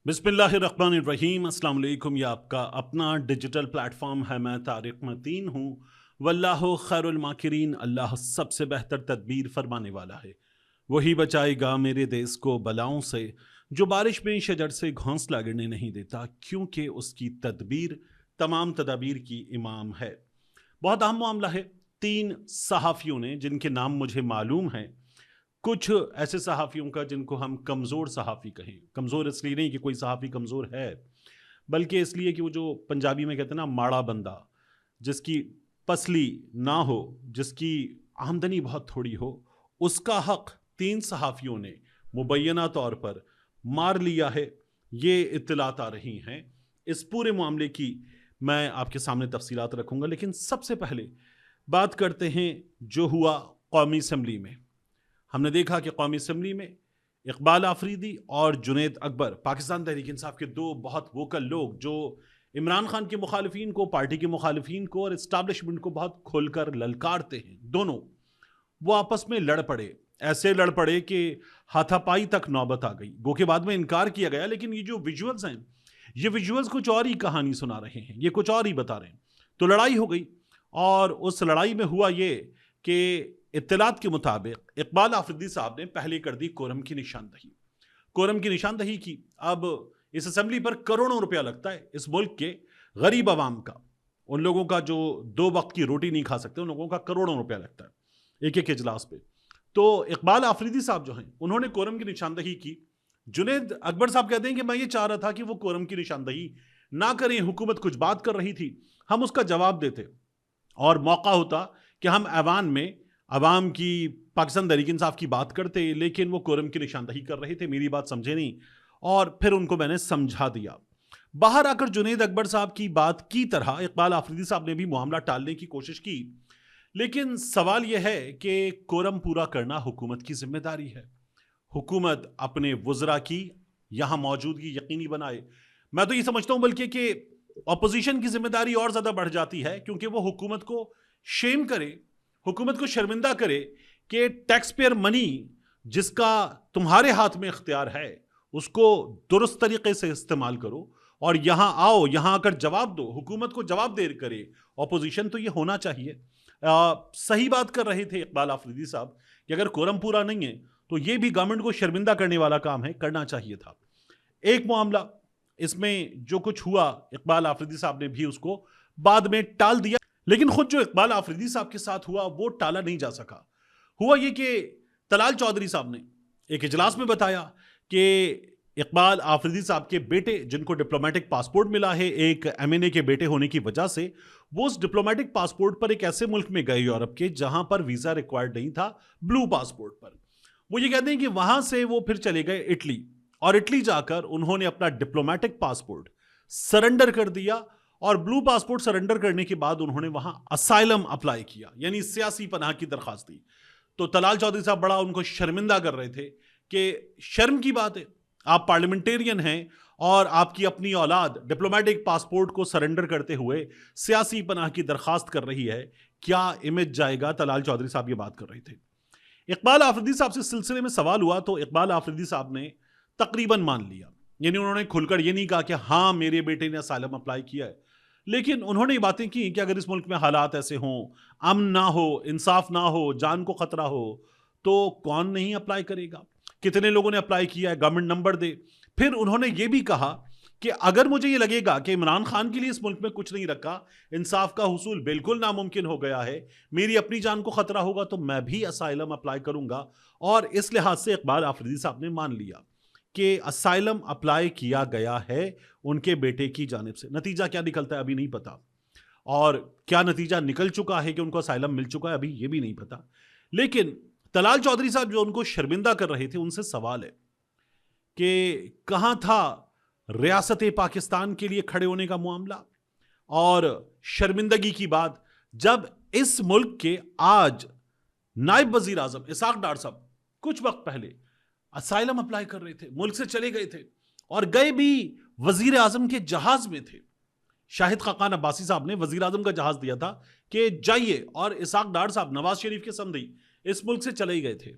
बिस्मिल्लाहिर्रहमानिर्रहीम। अस्सलाम वालेकुम। ये आपका अपना डिजिटल प्लेटफॉर्म है। मैं तारिक मतीन हूँ। वल्लाहु खैरुल माकिरीन। अल्लाह सबसे बेहतर तदबीर फरमाने वाला है। वही बचाएगा मेरे देश को बलाओं से, जो बारिश में शजर से घोंसला गिरने नहीं देता, क्योंकि उसकी तदबीर तमाम तदाबीर की इमाम है। बहुत अहम मामला है। 3 सहाफ़ियों ने, जिनके नाम मुझे मालूम हैं, कुछ ऐसे सहाफ़ियों का जिनको हम कमज़ोर सहाफ़ी कहें। कमज़ोर इसलिए नहीं कि कोई सहाफ़ी कमज़ोर है, बल्कि इसलिए कि वो जो पंजाबी में कहते हैं ना, माड़ा बंदा, जिसकी पसली ना हो, जिसकी आमदनी बहुत थोड़ी हो, उसका हक़ 3 सहाफ़ियों ने मुबैना तौर पर मार लिया है। ये इत्तलात आ रही हैं। इस पूरे मामले की मैं आपके सामने तफ़सीलात रखूँगा, लेकिन सबसे पहले बात करते हैं जो हुआ कौमी असम्बली में। हमने देखा कि कौमी असम्बली में इकबाल आफरीदी और जुनैद अकबर, पाकिस्तान तहरीक इंसाफ के 2 बहुत वोकल लोग, जो इमरान खान के मुखालिफिन को, पार्टी के मुखालिफिन को और इस्टाब्लिशमेंट को बहुत खुलकर ललकारते हैं, दोनों वो आपस में लड़ पड़े। ऐसे लड़ पड़े कि हाथापाई तक नौबत आ गई। गो के बाद में इनकार किया गया, लेकिन ये जो विजुअल्स हैं, ये विजुअल्स कुछ और ही कहानी सुना रहे हैं, ये कुछ और ही बता रहे हैं। तो लड़ाई हो गई, और उस लड़ाई में हुआ ये कि इत्तलात के मुताबिक इकबाल आफरीदी साहब ने पहले कर दी कोरम की निशानदही। कोरम की निशानदही की। अब इस असेंबली पर करोड़ों रुपया लगता है इस मुल्क के गरीब आवाम का, उन लोगों का जो 2 वक्त की रोटी नहीं खा सकते, उन लोगों का करोड़ों रुपया लगता है एक एक इजलास पे। तो इकबाल आफरीदी साहब जो हैं, उन्होंने कोरम की निशानदही की। जुनैद अकबर साहब कहते हैं कि मैं ये चाह रहा था कि वो कोरम की निशानदही ना करें, हुकूमत कुछ बात कर रही थी, हम उसका जवाब देते और मौका होता कि हम ऐवान में अवाम की, पाकिस्तान तहरीक इंसाफ की बात करते, लेकिन वो कोरम की निशानदही कर रहे थे, मेरी बात समझे नहीं, और फिर उनको मैंने समझा दिया। बाहर आकर जुनैद अकबर साहब की बात की तरह इकबाल आफरीदी साहब ने भी मामला टालने की कोशिश की, लेकिन सवाल यह है कि कोरम पूरा करना हुकूमत की जिम्मेदारी है। हुकूमत अपने वुज़रा की यहाँ मौजूदगी यकीनी बनाए। मैं तो ये समझता हूँ बल्कि कि अपोजिशन की जिम्मेदारी और ज़्यादा बढ़ जाती है, क्योंकि वो हुकूमत को शेम करे, हुकूमत को शर्मिंदा करे कि टैक्स पेयर मनी जिसका तुम्हारे हाथ में इख्तियार है, उसको दुरुस्त तरीके से इस्तेमाल करो और यहां आओ, यहां आकर जवाब दो, हुकूमत को जवाब देर करे। ऑपोजिशन तो ये होना चाहिए। सही बात कर रहे थे इकबाल आफरीदी साहब कि अगर कोरम पूरा नहीं है तो ये भी गवर्नमेंट को शर्मिंदा करने वाला काम है, करना चाहिए था। एक मामला इसमें जो कुछ हुआ, इकबाल आफरीदी साहब ने भी उसको बाद में टाल दिया, लेकिन खुद जो इकबाल आफरीदी साहब के साथ हुआ वो टाला नहीं जा सका। हुआ ये कि तलाल चौधरी साहब ने एक इजलास में बताया कि इकबाल आफरीदी साहब के बेटे, जिनको डिप्लोमेटिक पासपोर्ट मिला है एक एमएनए के बेटे होने की वजह से, वो उस डिप्लोमेटिक पासपोर्ट पर एक ऐसे मुल्क में गए यूरोप के जहां पर वीजा रिक्वायर्ड नहीं था, ब्लू पासपोर्ट पर। वो ये कहते हैं कि वहां से वो फिर चले गए इटली, और इटली जाकर उन्होंने अपना डिप्लोमेटिक पासपोर्ट सरेंडर कर दिया, और ब्लू पासपोर्ट सरेंडर करने के बाद उन्होंने वहां असाइलम अप्लाई किया, यानी सियासी पनाह की दरखास्त दी। तो तलाल चौधरी साहब बड़ा उनको शर्मिंदा कर रहे थे कि शर्म की बात है, आप पार्लियामेंटेरियन हैं और आपकी अपनी औलाद डिप्लोमेटिक पासपोर्ट को सरेंडर करते हुए सियासी पनाह की दरखास्त कर रही है, क्या इमेज जाएगा। तलाल चौधरी साहब ये बात कर रहे थे। इकबाल आफरीदी साहब से सिलसिले में सवाल हुआ तो इकबाल आफरीदी साहब ने तकरीबन मान लिया, यानी उन्होंने खुलकर ये नहीं कहा कि हाँ मेरे बेटे ने असाइलम अप्लाई किया है, लेकिन उन्होंने ये बातें की कि अगर इस मुल्क में हालात ऐसे हों, अमन ना हो, इंसाफ ना हो, जान को खतरा हो, तो कौन नहीं अप्लाई करेगा। कितने लोगों ने अप्लाई किया है, गवर्नमेंट नंबर दे। फिर उन्होंने ये भी कहा कि अगर मुझे ये लगेगा कि इमरान खान के लिए इस मुल्क में कुछ नहीं रखा, इंसाफ का हुसूल बिल्कुल नामुमकिन हो गया है, मेरी अपनी जान को खतरा होगा, तो मैं भी असाइलम अप्लाई करूंगा। और इस लिहाज से इकबाल आफरीदी साहब ने मान लिया कि असाइलम अप्लाई किया गया है उनके बेटे की जानिब से। नतीजा क्या निकलता है अभी नहीं पता, और क्या नतीजा निकल चुका है कि उनको असाइलम मिल चुका है अभी ये भी नहीं पता। लेकिन तलाल चौधरी साहब जो उनको शर्मिंदा कर रहे थे, उनसे सवाल है कि कहां था रियासत पाकिस्तान के लिए खड़े होने का मामला और शर्मिंदगी की बात, जब इस मुल्क के आज नायब वजीर आजम इसाक डार साहब कुछ वक्त पहले असाइलम अप्लाई कर रहे थे, मुल्क से चले गए थे, और गए भी वजीर आजम के जहाज में थे। शाहिद खाकान अब्बासी साहब ने वजीर आजम का जहाज दिया था कि जाइए, और इसाक डार साहब नवाज शरीफ के समधी इस मुल्क से चले गए थे।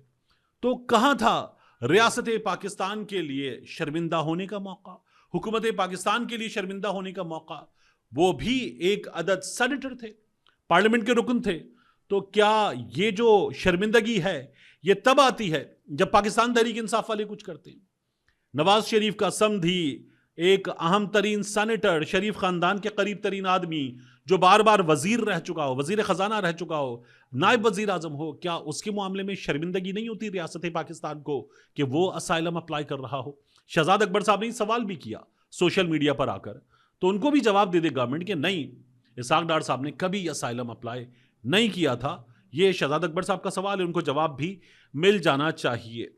तो कहां था रियासत पाकिस्तान के लिए शर्मिंदा होने का मौका, हुकूमत पाकिस्तान के लिए शर्मिंदा होने का मौका, वो भी एक अदद सेनेटर थे, पार्लियामेंट के रुकन थे। तो क्या ये जो शर्मिंदगी है ये तब आती है जब पाकिस्तान तहरीक इंसाफ वाले कुछ करते हैं? नवाज शरीफ का समधी, एक अहम तरीन सेनेटर, शरीफ खानदान के करीब तरीन आदमी, जो बार बार वजीर रह चुका हो, वजीर खजाना रह चुका हो, नायब वजीर आजम हो, क्या उसके मामले में शर्मिंदगी नहीं होती रियासत पाकिस्तान को कि वो असाइलम अप्लाई कर रहा हो? शहजाद अकबर साहब ने सवाल भी किया सोशल मीडिया पर आकर, तो उनको भी जवाब दे दे गवर्नमेंट कि नहीं, इसाक डार साहब ने कभी असाइलम अप्लाई नहीं किया था। ये शहजाद अकबर साहब का सवाल है, उनको जवाब भी मिल जाना चाहिए।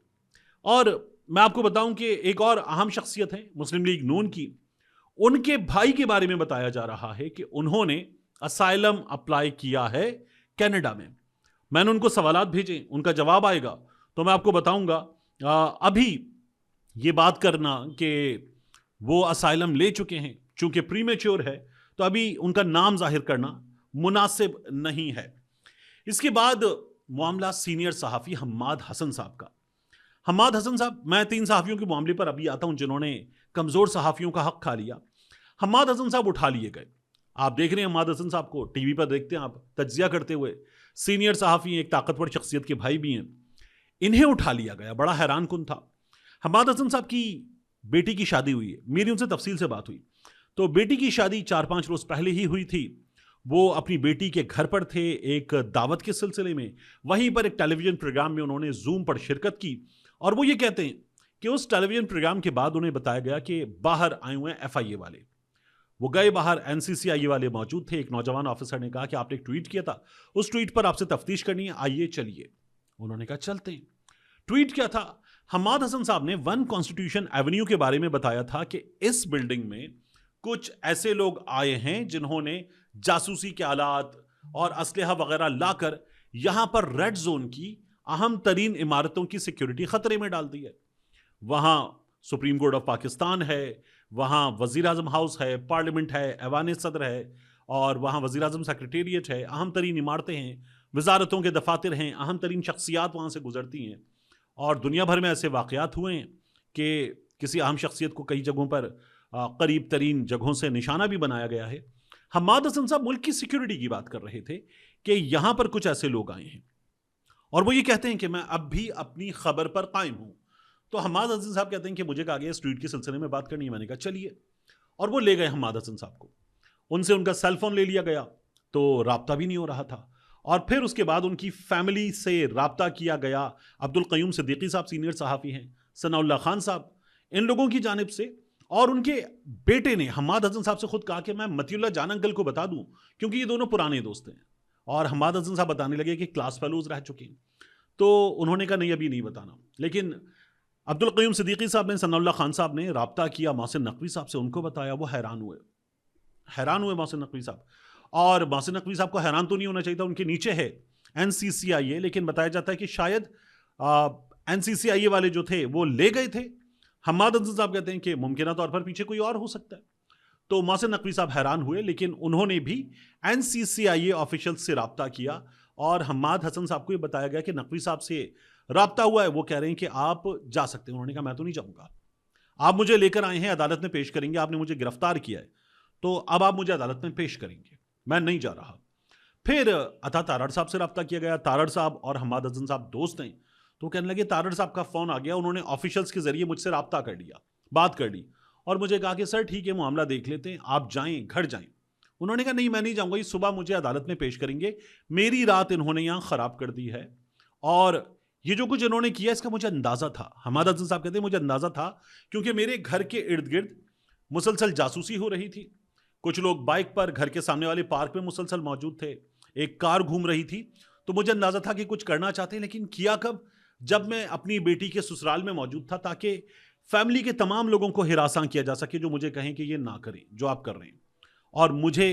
और मैं आपको बताऊं कि एक और अहम शख्सियत है मुस्लिम लीग नून की, उनके भाई के बारे में बताया जा रहा है कि उन्होंने असाइलम अप्लाई किया है कनाडा में। मैंने उनको सवालात भेजे, उनका जवाब आएगा तो मैं आपको बताऊंगा। अभी ये बात करना कि वो असाइलम ले चुके हैं, चूंकि प्रीमेच्योर है, तो अभी उनका नाम जाहिर करना मुनासिब नहीं है। इसके बाद मामला सीनियर सहाफ़ी हम्माद हसन साहब का। हम्माद हसन साहब, मैं 3 सहाफ़ियों के मामले पर अभी आता हूं जिन्होंने कमज़ोर सहाफ़ियों का हक खा लिया। हम्माद हसन साहब उठा लिए गए। आप देख रहे हैं हम्माद हसन साहब को टीवी पर, देखते हैं आप तज्जिया करते हुए, सीनियर सहाफ़ी, एक ताकतवर शख्सियत के भाई भी हैं, इन्हें उठा लिया गया। बड़ा हैरान कुन था। हम्माद हसन साहब की बेटी की शादी हुई है, मेरी उनसे तफसील से बात हुई, तो बेटी की शादी 4-5 रोज़ पहले ही हुई थी। वो अपनी बेटी के घर पर थे एक दावत के सिलसिले में, वहीं पर एक टेलीविज़न प्रोग्राम में उन्होंने जूम पर शिरकत की, और वो ये कहते हैं कि उस टेलीविज़न प्रोग्राम के बाद उन्हें बताया गया कि बाहर आए हुए हैं FIA वाले। वो गए बाहर, NCCIA वाले मौजूद थे। एक नौजवान ऑफिसर ने कहा कि आपने एक ट्वीट किया था, उस ट्वीट पर आपसे तफ्तीश करनी है, आइए चलिए। उन्होंने कहा चलते हैं। ट्वीट क्या था? हम्माद हसन साहब ने 1 कॉन्स्टिट्यूशन एवेन्यू के बारे में बताया था कि इस बिल्डिंग में कुछ ऐसे लोग आए हैं जिन्होंने जासूसी के आलात और असलहा वगैरह लाकर यहां पर रेड जोन की अहम तरीन इमारतों की सिक्योरिटी खतरे में डाल दी है। वहां सुप्रीम कोर्ट ऑफ पाकिस्तान है, वहां वजीर आजम हाउस है, पार्लियामेंट है, ऐवान सदर है, और वहां वजीर आजम सेक्रेटेरिएट है, अहम तरीन इमारतें हैं, वजारतों के दफातर हैं, अहम तरीन शख्सियात वहां से गुजरती हैं। और दुनिया भर में ऐसे वाक़यात हुए हैं कि किसी अहम शख्सियत को कई जगहों पर करीब तरीन जगहों से निशाना भी बनाया गया है। हम्माद हसन साहब मुल्क की सिक्योरिटी की बात कर रहे थे कि यहां पर कुछ ऐसे लोग आए हैं, और वो ये कहते हैं कि मैं अब भी अपनी खबर पर कायम हूं। तो हम्माद हसन साहब कहते हैं कि मुझे कहा गया इस ट्वीट के सिलसिले में बात करनी है। मैंने कहा चलिए, और वो ले गए हम्माद हसन साहब को। उनसे उनका सेलफोन ले लिया गया, तो राब्ता भी नहीं हो रहा था। और फिर उसके बाद उनकी फैमिली से राब्ता किया गया। अब्दुल क़य्यूम सिद्दीकी साहब सीनियर सहाफ़ी हैं, सनाउल्लाह खान साहब, इन लोगों की जानिब से। और उनके बेटे ने हम्माद हसन साहब से खुद कहा कि मैं मतीउल्लाह जान अंकल को बता दूं, क्योंकि ये दोनों पुराने दोस्त हैं। और हम्माद हसन साहब बताने लगे कि क्लास फेलोज रह चुके हैं, तो उन्होंने कहा नहीं अभी नहीं बताना। लेकिन अब्दुल क़य्यूम सिद्दीकी साहब ने, सनाउल्लाह खान साहब ने राब्ता किया मोहसिन नकवी साहब से, उनको बताया। वो हैरान हुए मोहसिन नकवी साहब। और मोहसिन नकवी साहब को हैरान तो नहीं होना चाहिए था, उनके नीचे है NCCIA, लेकिन बताया जाता है कि शायद NCCIA वाले जो थे वो ले गए थे। हम्माद हसन साहब कहते हैं कि मुमकिन तौर पर पीछे कोई और हो सकता है। तो मोहसिन नकवी साहब हैरान हुए, लेकिन उन्होंने भी NCCIA ऑफिशियल से राब्ता किया, और हम्माद हसन साहब को ये बताया गया कि नकवी साहब से राब्ता हुआ है, वो कह रहे हैं कि आप जा सकते हैं। उन्होंने कहा मैं तो नहीं जाऊँगा, आप मुझे लेकर आए हैं, अदालत में पेश करेंगे, आपने मुझे गिरफ्तार किया है, तो अब आप मुझे अदालत में पेश करेंगे, मैं नहीं जा रहा। फिर अता तारड़ साहब से रब्ता किया गया। तारड़ साहब और हम्माद हसन साहब दोस्त हैं, तो कहने लगे, तारड़ साहब का फ़ोन आ गया, उन्होंने ऑफिशियल्स के ज़रिए मुझसे रब्ता कर लिया, बात कर ली, और मुझे कहा कि सर ठीक है, मामला देख लेते हैं, आप जाएं, घर जाएं। उन्होंने कहा नहीं मैं नहीं जाऊँगा, इस सुबह मुझे अदालत में पेश करेंगे, मेरी रात इन्होंने यहाँ ख़राब कर दी है, और ये जो कुछ इन्होंने किया इसका मुझे अंदाज़ा था। हम्माद हसन साहब कहते हैं मुझे अंदाज़ा था, क्योंकि मेरे घर के इर्द गिर्द मुसलसल जासूसी हो रही थी। कुछ लोग बाइक पर घर के सामने वाले पार्क में मुसलसल मौजूद थे, एक कार घूम रही थी, तो मुझे अंदाज़ा था कि कुछ करना चाहते हैं। लेकिन किया कब? जब मैं अपनी बेटी के ससुराल में मौजूद था, ताकि फैमिली के तमाम लोगों को हिरासां किया जा सके जो मुझे कहें कि ये ना करें जो आप कर रहे हैं, और मुझे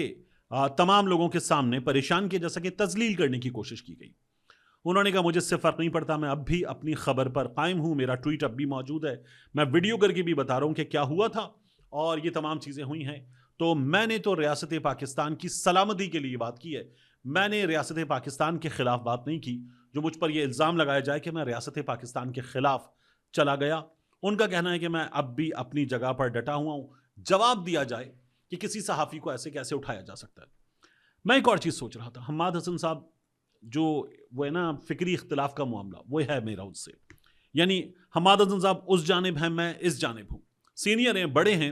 तमाम लोगों के सामने परेशान किया जा सके, तजलील करने की कोशिश की गई। उन्होंने कहा मुझे इससे फ़र्क नहीं पड़ता, मैं अब भी अपनी खबर पर कायम हूँ, मेरा ट्वीट अब भी मौजूद है, मैं वीडियो करके भी बता रहा हूँ कि क्या हुआ था और ये तमाम चीज़ें हुई हैं। तो मैंने तो रियासत पाकिस्तान की सलामती के लिए बात की है, मैंने रियासत पाकिस्तान के ख़िलाफ़ बात नहीं की। जो मुझ पर यह इल्ज़ाम लगाया जाए कि मैं रियासत पाकिस्तान के ख़िलाफ़ चला गया, उनका कहना है कि मैं अब भी अपनी जगह पर डटा हुआ हूं, जवाब दिया जाए कि किसी सहाफ़ी को ऐसे कैसे उठाया जा सकता है। मैं एक और चीज़ सोच रहा था, हम्माद हसन साहब जो वो है ना फ़िक्री इख्तिलाफ़ का मामला, वो है मेरा उससे, यानी हम्माद हसन साहब उस जानिब हैं, मैं इस जानिब हूँ, सीनियर हैं, बड़े हैं,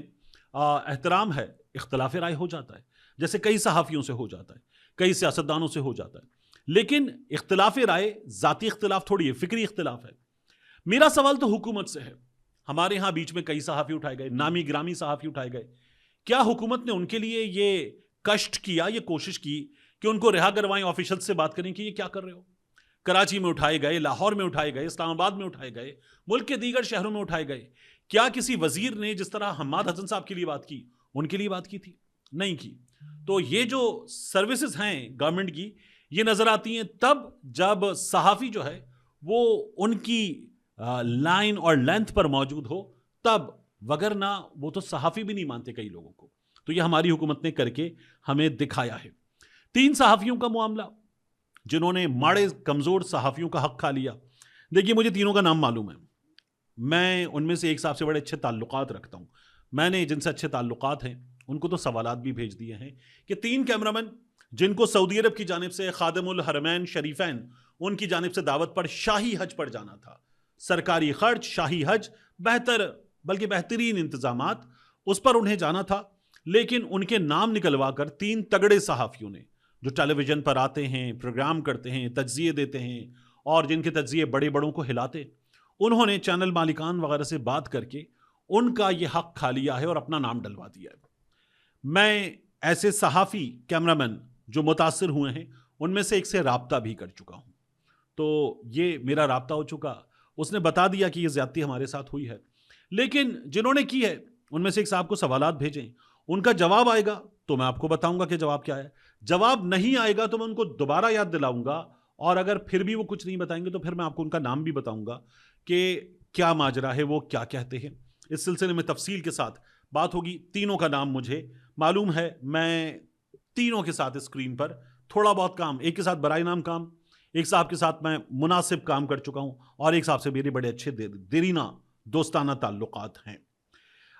एहतराम है, इख्तिलाफ़ राय हो जाता है, जैसे कई सहाफ़ियों से हो जाता है, कई सियासतदानों से हो जाता है, लेकिन इख्तिलाफ़ राय ज़ाती इख्तिलाफ़ थोड़ी है, फ़िक्री इख्तिलाफ़ है। मेरा सवाल तो हुकूमत से है। हमारे यहाँ बीच में कई सहाफ़ी उठाए गए, नामी गिरामी सहाफ़ी उठाए गए, क्या हुकूमत ने उनके लिए ये कष्ट किया, ये कोशिश की कि उनको रिहा करवाएं, ऑफिशियल से बात करें कि ये क्या कर रहे हो? कराची में उठाए गए, लाहौर में उठाए गए, इस्लामाबाद में उठाए गए, मुल्क के दीगर शहरों में उठाए गए। क्या किसी वजीर ने जिस तरह हम्माद हसन साहब के लिए बात की, उनके लिए बात की थी? नहीं की। तो ये जो सर्विसेज हैं गवर्नमेंट की, ये नजर आती हैं तब जब सहाफ़ी जो है वो उनकी लाइन और लेंथ पर मौजूद हो, तब, वगरना वो तो सहाफ़ी भी नहीं मानते कई लोगों को। तो ये हमारी हुकूमत ने करके हमें दिखाया है। 3 सहाफ़ियों का मामला जिन्होंने माड़े कमज़ोर सहाफ़ियों का हक खा लिया। देखिए, मुझे तीनों का नाम मालूम है, मैं उनमें से एक साहब से बड़े अच्छे ताल्लुकात रखता हूँ। मैंने जिनसे अच्छे ताल्लुकात हैं उनको तो सवालात भी भेज दिए हैं कि 3 कैमरामैन जिनको सऊदी अरब की जानिब से खादिमुल हरमैन शरीफैन उनकी जानिब से दावत पर शाही हज पर जाना था, सरकारी खर्च, शाही हज, बेहतर बल्कि बेहतरीन इंतजामात, उस पर उन्हें जाना था। लेकिन उनके नाम निकलवा कर 3 तगड़े सहाफ़ियों ने, जो टेलीविज़न पर आते हैं, प्रोग्राम करते हैं, तज्ज़िये देते हैं और जिनके तज्ज़िये बड़े बड़ों को हिलाते, उन्होंने चैनल मालिकान वगैरह से बात करके उनका ये हक खा लिया है और अपना नाम डलवा दिया है। मैं ऐसे सहाफ़ी कैमरामैन जो मुतासिर हुए हैं उनमें से एक से राब्ता भी कर चुका हूँ, तो ये मेरा राब्ता हो चुका, उसने बता दिया कि ये ज़्यादती हमारे साथ हुई है। लेकिन जिन्होंने की है उनमें से एक साहब को सवालात भेजें, उनका जवाब आएगा तो मैं आपको बताऊंगा कि जवाब क्या है, जवाब नहीं आएगा तो मैं उनको दोबारा याद दिलाऊंगा, और अगर फिर भी वो कुछ नहीं बताएंगे तो फिर मैं आपको उनका नाम भी बताऊंगा कि क्या माजरा है, वो क्या कहते हैं। इस सिलसिले में तफसील के साथ बात होगी। तीनों का नाम मुझे मालूम है, मैं तीनों के साथ स्क्रीन पर थोड़ा बहुत काम, एक के साथ बराए नाम काम, एक साहब के साथ मैं मुनासिब काम कर चुका हूं, और एक साहब से मेरे बड़े अच्छे देरीना दोस्ताना ताल्लुकात हैं।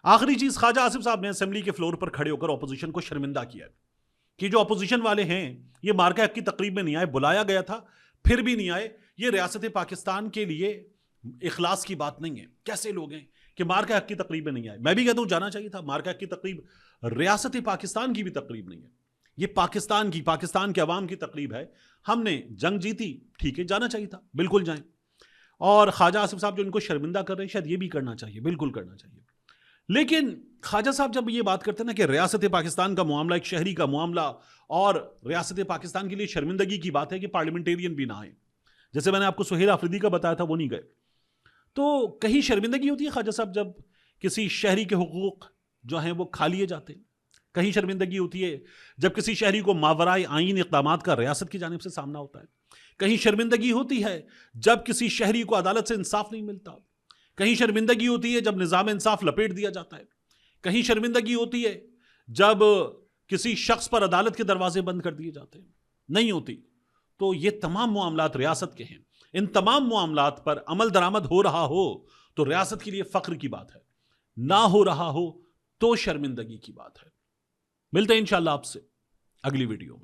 आखिरी चीज, ख्वाजा आसिफ साहब ने असेंबली के फ्लोर पर खड़े होकर ऑपोजिशन को शर्मिंदा किया कि जो ऑपोजिशन वाले हैं ये मार्का हक की तकरीब में नहीं आए, बुलाया गया था फिर भी नहीं आए, ये रियासत पाकिस्तान के लिए इखलास की बात नहीं है। कैसे लोग हैं कि मार्का हक की तकरीब में नहीं आए? मैं भी कहता हूं जाना चाहिए था। मार्का हक की तकरीब रियासत पाकिस्तान की भी तकरीब नहीं है, ये पाकिस्तान के अवाम की तकरीब है। हमने जंग जीती, ठीक है, जाना चाहिए था, बिल्कुल जाएं। और ख्वाजा आसिफ साहब जो इनको शर्मिंदा कर रहे हैं, शायद ये भी करना चाहिए, बिल्कुल करना चाहिए। लेकिन ख्वाजा साहब जब ये बात करते हैं ना कि रियासत पाकिस्तान का मामला एक शहरी का मामला, और रियासत पाकिस्तान के लिए शर्मिंदगी की बात है कि पार्लियामेंटेरियन भी ना आए, जैसे मैंने आपको सुहेल आफरीदी का बताया था, वो नहीं गए, तो कहीं शर्मिंदगी होती है ख्वाजा साहब जब किसी शहरी के हुकूक जो हैं वो खा लिए जाते हैं? कहीं शर्मिंदगी होती है जब किसी शहरी को मावराए आईन इक़दामात का रियासत की जानिब से सामना होता है? कहीं शर्मिंदगी होती है जब किसी शहरी को अदालत से इंसाफ नहीं मिलता? कहीं शर्मिंदगी होती है जब निज़ाम इंसाफ लपेट दिया जाता है? कहीं शर्मिंदगी होती है जब किसी शख्स पर अदालत के दरवाजे बंद कर दिए जाते हैं? नहीं होती। तो ये तमाम मामलात रियासत के हैं, इन तमाम मामलात पर अमल दरामद हो रहा हो तो रियासत के लिए फख्र की बात है, ना हो रहा हो तो शर्मिंदगी की बात है। मिलते हैं इंशाअल्लाह आपसे अगली वीडियो में।